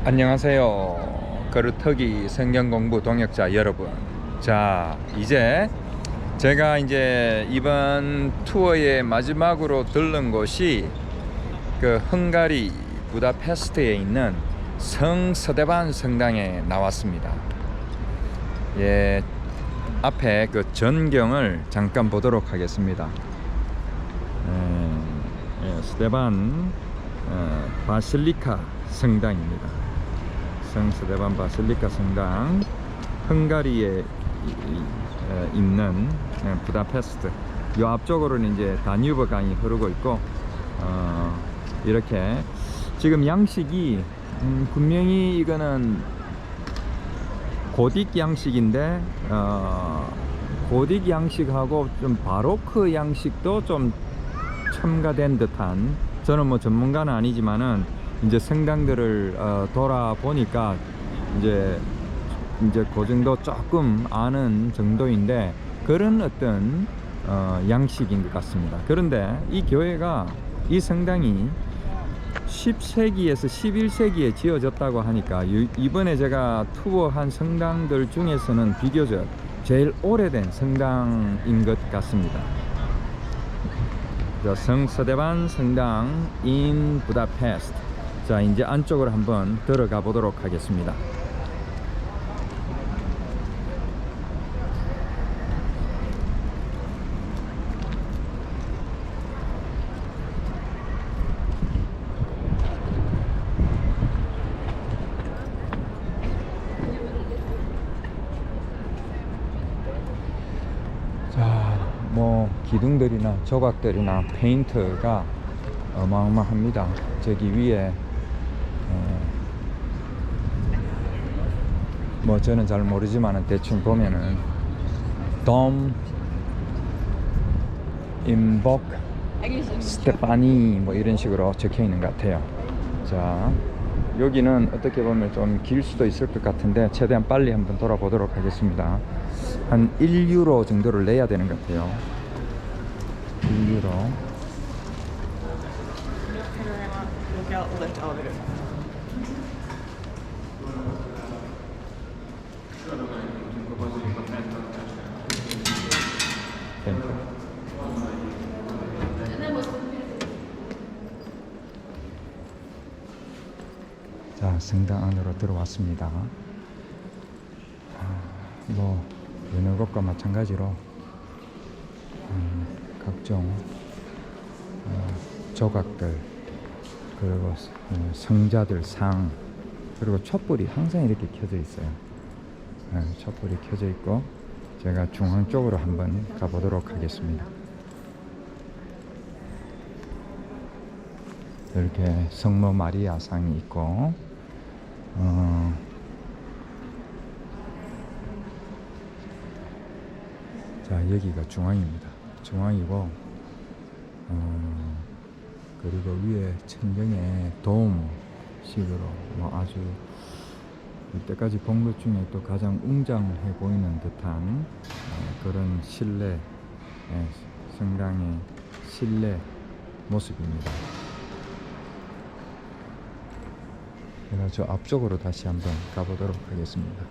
안녕하세요. 거루터기 성경공부 동역자 여러분. 자, 이제 제가 이번 투어의 마지막으로 들른 곳이 그 헝가리 부다페스트에 있는 성 서대반 성당에 나왔습니다. 예, 앞에 그 전경을 잠깐 보도록 하겠습니다. 스테반 바실리카 성당입니다. 성 스테반 바실리카 성당, 헝가리에 있는 부다페스트. 이 앞쪽으로는 이제 다뉴브 강이 흐르고 있고, 이렇게 지금 양식이 분명히 이거는 고딕 양식인데, 고딕 양식하고 좀 바로크 양식도 좀 첨가된 듯한, 저는 뭐 전문가는 아니지만은 이제 성당들을 돌아보니까 이제 그 정도 조금 아는 정도인데, 그런 어떤 양식인 것 같습니다. 그런데 이 교회가, 이 성당이 10세기에서 11세기에 지어졌다고 하니까 이번에 제가 투어한 성당들 중에서는 비교적 제일 오래된 성당인 것 같습니다. 성 서대반 성당 in 부다페스트. 자, 이제 안쪽으로 한번 들어가 보도록 하겠습니다. 자, 뭐 기둥들이나 조각들이나 페인트가 어마어마합니다. 저기 위에 뭐 저는 잘 모르지만 대충 보면은 돔 인복 스테파니 뭐 이런 식으로 적혀 있는 것 같아요. 자, 여기는 어떻게 보면 좀 길 수도 있을 것 같은데 최대한 빨리 한번 돌아보도록 하겠습니다. 한 1유로 정도를 내야 되는 것 같아요. 1유로. 자, 성당 안으로 들어왔습니다. 뭐 어느 곳과 마찬가지로 각종 조각들, 그리고 성자들 상, 그리고 촛불이 항상 이렇게 켜져 있어요. 촛불이 켜져 있고, 제가 중앙 쪽으로 한번 가보도록 하겠습니다. 이렇게 성모 마리아 상이 있고, 자, 여기가 중앙입니다. 중앙이고, 그리고 위에 천정에 돔식으로 뭐 아주 이때까지 본 것 중에 또 가장 웅장해 보이는 듯한 그런 실내, 성당의 실내 모습입니다. 제가 저 앞쪽으로 다시 한번 가보도록 하겠습니다.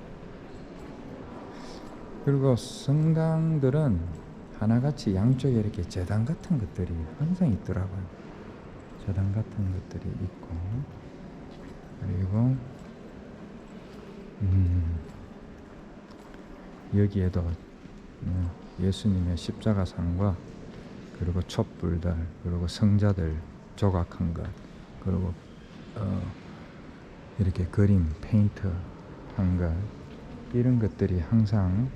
그리고 성당들은 하나같이 양쪽에 이렇게 제단 같은 것들이 항상 있더라고요. 제단 같은 것들이 있고, 그리고 여기에도 예수님의 십자가상과, 그리고 촛불들, 그리고 성자들 조각한 것, 그리고 이렇게 그림 페인트 한 것, 이런 것들이 항상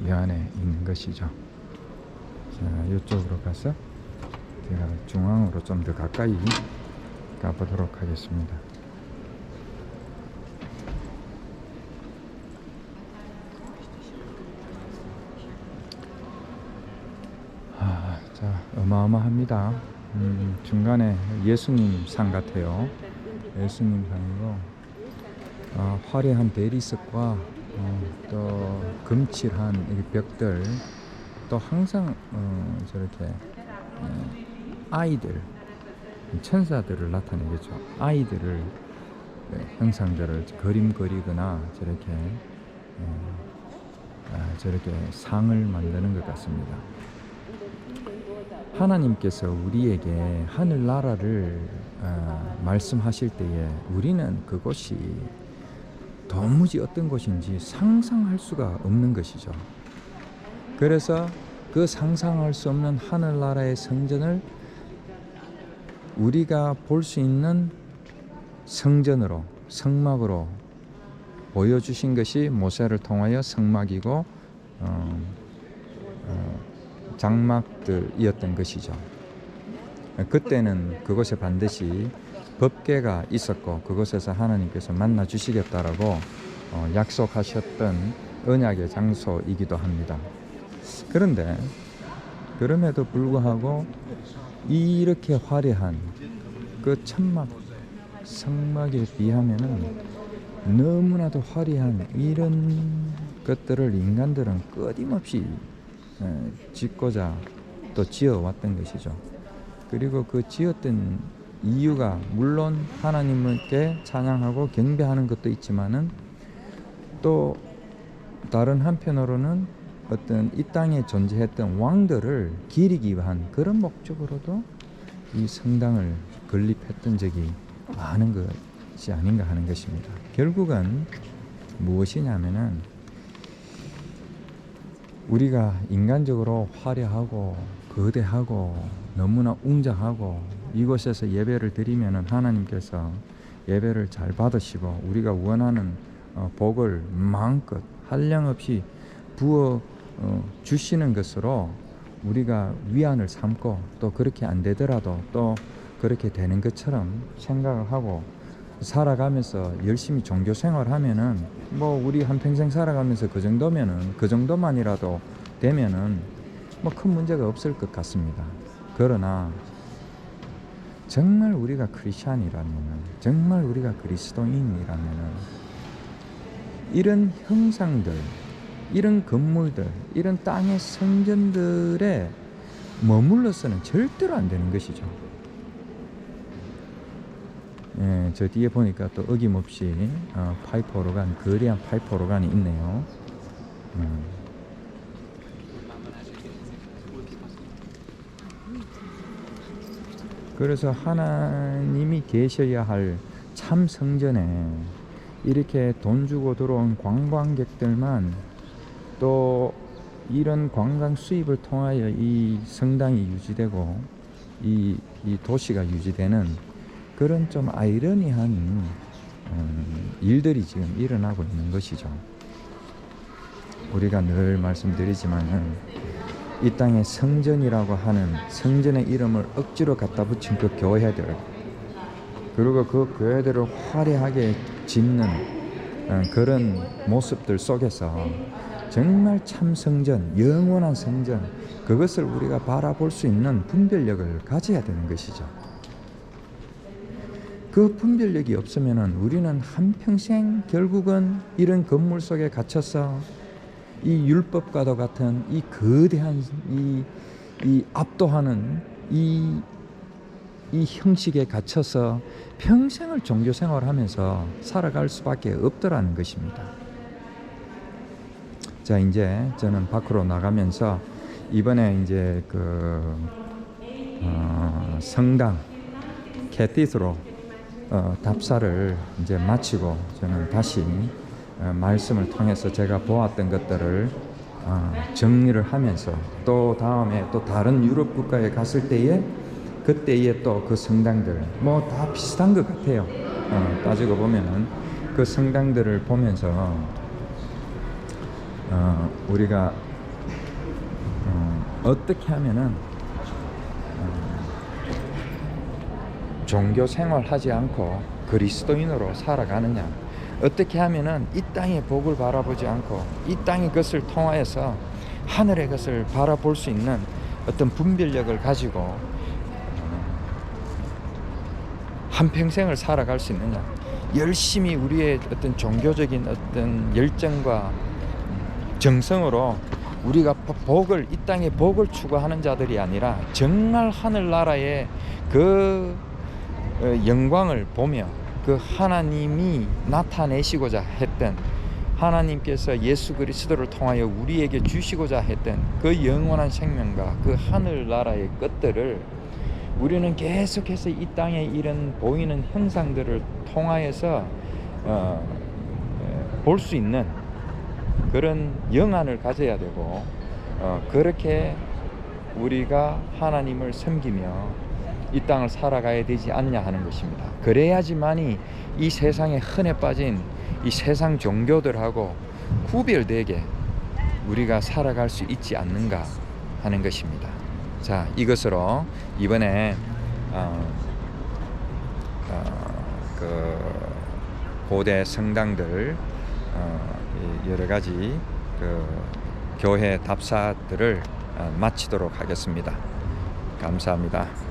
이 안에 있는 것이죠. 자, 이쪽으로 가서 제가 중앙으로 좀 더 가까이 가보도록 하겠습니다. 자, 어마어마합니다. 중간에 예수님 상 같아요. 예수님 상이고, 화려한 대리석과 또 금칠한 벽들, 또 항상 저렇게 아이들, 천사들을 나타내겠죠. 아이들을 형상들을 그림 그리거나 저렇게 상을 만드는 것 같습니다. 하나님께서 우리에게 하늘나라를 말씀하실 때에 우리는 그곳이 도무지 어떤 곳인지 상상할 수가 없는 것이죠. 그래서 그 상상할 수 없는 하늘나라의 성전을 우리가 볼 수 있는 성전으로, 성막으로 보여주신 것이 모세를 통하여 성막이고 장막들이었던 것이죠. 그때는 그곳에 반드시 법궤가 있었고 그곳에서 하나님께서 만나 주시겠다라고 약속하셨던 언약의 장소이기도 합니다. 그런데 그럼에도 불구하고 이렇게 화려한 그 천막 성막에 비하면은 너무나도 화려한 이런 것들을 인간들은 끊임없이 짓고자 또 지어왔던 것이죠. 그리고 그 지었던 이유가 물론 하나님께 찬양하고 경배하는 것도 있지만은 또 다른 한편으로는 어떤 이 땅에 존재했던 왕들을 기리기 위한 그런 목적으로도 이 성당을 건립했던 적이 많은 것이 아닌가 하는 것입니다. 결국은 무엇이냐면은 우리가 인간적으로 화려하고 거대하고 너무나 웅장하고 이곳에서 예배를 드리면은 하나님께서 예배를 잘 받으시고 우리가 원하는 복을 마음껏 한량없이 부어 주시는 것으로 우리가 위안을 삼고 또 그렇게 안 되더라도 또 그렇게 되는 것처럼 생각을 하고 살아가면서 열심히 종교 생활하면은 뭐 우리 한평생 살아가면서 그 정도면은 그 정도만이라도 되면은 뭐 큰 문제가 없을 것 같습니다. 그러나 정말 우리가 크리스찬이라면은 정말 우리가 그리스도인이라면은 이런 형상들, 이런 건물들, 이런 땅의 성전들에 머물러서는 절대로 안 되는 것이죠. 예, 저 뒤에 보니까 또 어김없이 파이프 오르간, 거대한 파이프 오르간이 있네요. 그래서 하나님이 계셔야 할 참 성전에 이렇게 돈 주고 들어온 관광객들만 또 이런 관광 수입을 통하여 이 성당이 유지되고 이 도시가 유지되는 그런 좀 아이러니한 일들이 지금 일어나고 있는 것이죠. 우리가 늘 말씀드리지만은 이 땅에 성전이라고 하는 성전의 이름을 억지로 갖다 붙인 그 교회들, 그리고 그 교회들을 화려하게 짓는 그런 모습들 속에서 정말 참 성전, 영원한 성전, 그것을 우리가 바라볼 수 있는 분별력을 가져야 되는 것이죠. 그 분별력이 없으면은 우리는 한평생 결국은 이런 건물 속에 갇혀서 이 율법과도 같은 이 거대한 이 압도하는 이 형식에 갇혀서 평생을 종교 생활하면서 살아갈 수밖에 없더라는 것입니다. 자, 이제 저는 밖으로 나가면서 이번에 이제 그 성당 캐티드로 답사를 이제 마치고 저는 다시 말씀을 통해서 제가 보았던 것들을 정리를 하면서 또 다음에 또 다른 유럽 국가에 갔을 때에 그때에 또 그 성당들 뭐 다 비슷한 것 같아요. 따지고 보면은 그 성당들을 보면서 우리가 어떻게 하면은 종교 생활하지 않고 그리스도인으로 살아가느냐, 어떻게 하면은 이 땅의 복을 바라보지 않고 이 땅의 것을 통하여서 하늘의 것을 바라볼 수 있는 어떤 분별력을 가지고 한평생을 살아갈 수 있느냐, 열심히 우리의 어떤 종교적인 어떤 열정과 정성으로 우리가 복을, 이 땅의 복을 추구하는 자들이 아니라 정말 하늘나라의 그 영광을 보며 그 하나님이 나타내시고자 했던, 하나님께서 예수 그리스도를 통하여 우리에게 주시고자 했던 그 영원한 생명과 그 하늘나라의 것들을 우리는 계속해서 이 땅에 이런 보이는 형상들을 통하여서 볼 수 있는 그런 영안을 가져야 되고, 그렇게 우리가 하나님을 섬기며 이 땅을 살아가야 되지 않냐 하는 것입니다. 그래야지만이 이 세상에 흔해 빠진 이 세상 종교들하고 구별되게 우리가 살아갈 수 있지 않는가 하는 것입니다. 자, 이것으로 이번에 그 고대 성당들 여러 가지 그 교회 답사들을 마치도록 하겠습니다. 감사합니다.